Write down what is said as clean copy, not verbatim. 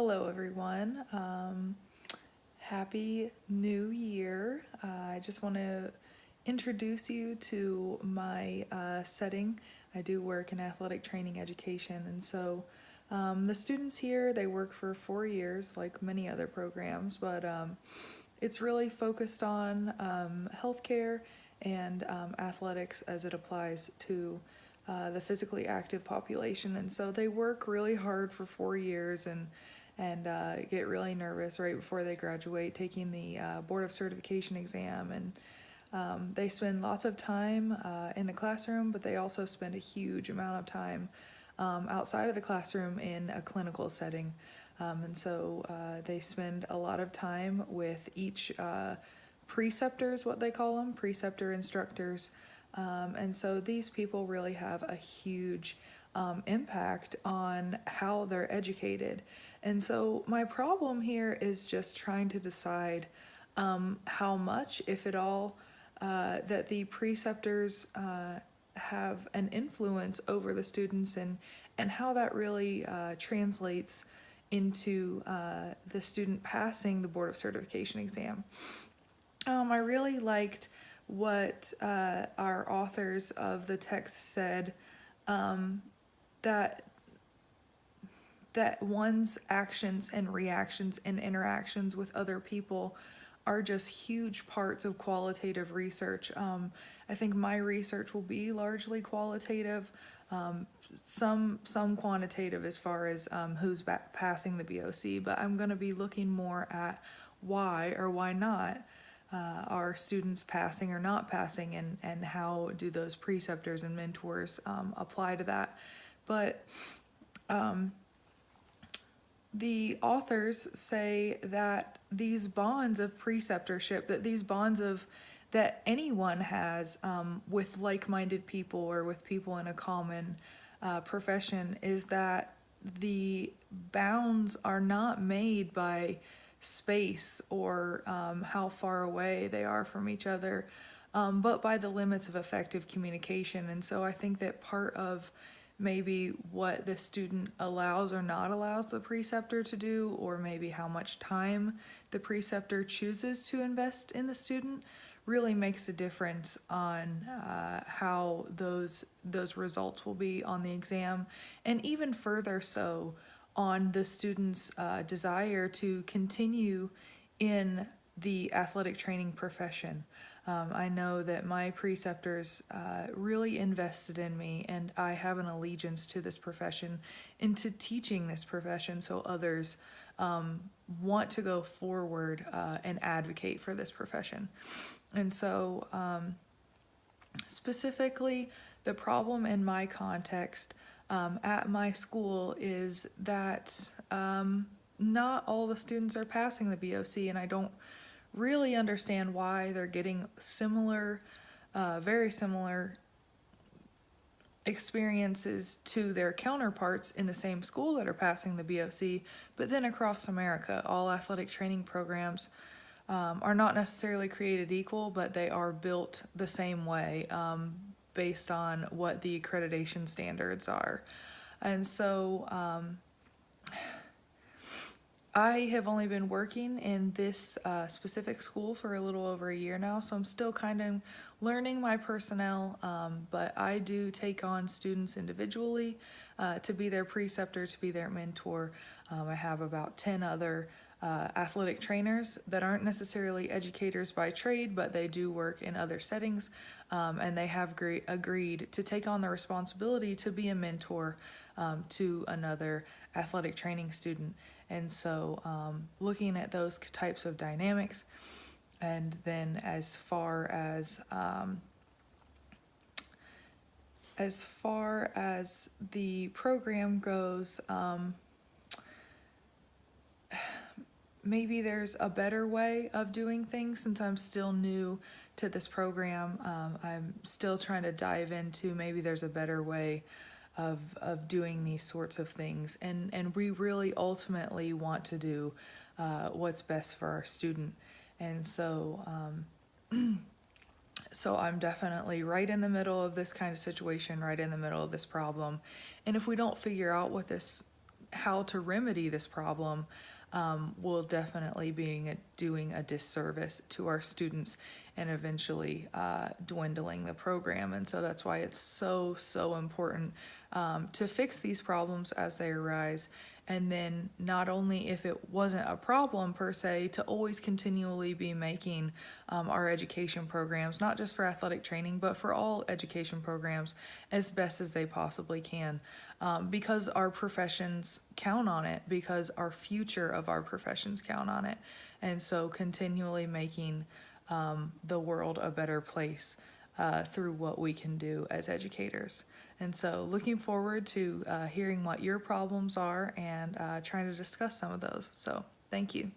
Hello, everyone. Happy New Year. I just want to introduce you to my setting. I do work in athletic training education, and so the students here, they work for 4 years, like many other programs, but it's really focused on healthcare and athletics as it applies to the physically active population. And so they work really hard for 4 years and get really nervous right before they graduate, taking the Board of Certification exam. And they spend lots of time in the classroom, but they also spend a huge amount of time outside of the classroom in a clinical setting. And so they spend a lot of time with each preceptor, is what they call them, preceptor instructors. And so these people really have a huge impact on how they're educated. And so my problem here is just trying to decide how much, if at all, that the preceptors have an influence over the students, and how that really translates into the student passing the Board of Certification exam. I really liked what our authors of the text said, that one's actions and reactions and interactions with other people are just huge parts of qualitative research. I think my research will be largely qualitative, some quantitative as far as who's passing the BOC, but I'm going to be looking more at why or why not are students passing or not passing, and how do those preceptors and mentors apply to that. But the authors say that these bonds of preceptorship, that these bonds of that anyone has with like-minded people or with people in a common profession, is that the bounds are not made by space or how far away they are from each other, but by the limits of effective communication. And so I think that part of maybe what the student allows or not allows the preceptor to do, or maybe how much time the preceptor chooses to invest in the student, really makes a difference on how those results will be on the exam, and even further so on the student's desire to continue in the athletic training profession. I know that my preceptors really invested in me, and I have an allegiance to this profession and to teaching this profession, so others want to go forward and advocate for this profession. And so specifically, the problem in my context at my school is that not all the students are passing the BOC, and I don't really understand why. They're getting similar, very similar experiences to their counterparts in the same school that are passing the BOC, but then across America, all athletic training programs are not necessarily created equal, but they are built the same way based on what the accreditation standards are. And so I have only been working in this specific school for a little over a year now, so I'm still kind of learning my personnel, but I do take on students individually to be their preceptor, to be their mentor. I have about 10 other athletic trainers that aren't necessarily educators by trade, but they do work in other settings, and they have agreed to take on the responsibility to be a mentor to another athletic training student. And so looking at those types of dynamics, and then as far as the program goes, maybe there's a better way of doing things. Since I'm still new to this program, I'm still trying to dive into maybe there's a better way of doing these sorts of things, and we really ultimately want to do what's best for our student. And so so I'm definitely right in the middle of this kind of situation, right in the middle of this problem. And if we don't figure out what this how to remedy this problem, will definitely be doing a disservice to our students and eventually dwindling the program. And so that's why it's so important to fix these problems as they arise. And then not only if it wasn't a problem per se, to always continually be making our education programs, not just for athletic training, but for all education programs, as best as they possibly can. Because our professions count on it, because our future of our professions count on it. And so continually making the world a better place through what we can do as educators. And so looking forward to hearing what your problems are and trying to discuss some of those. So thank you.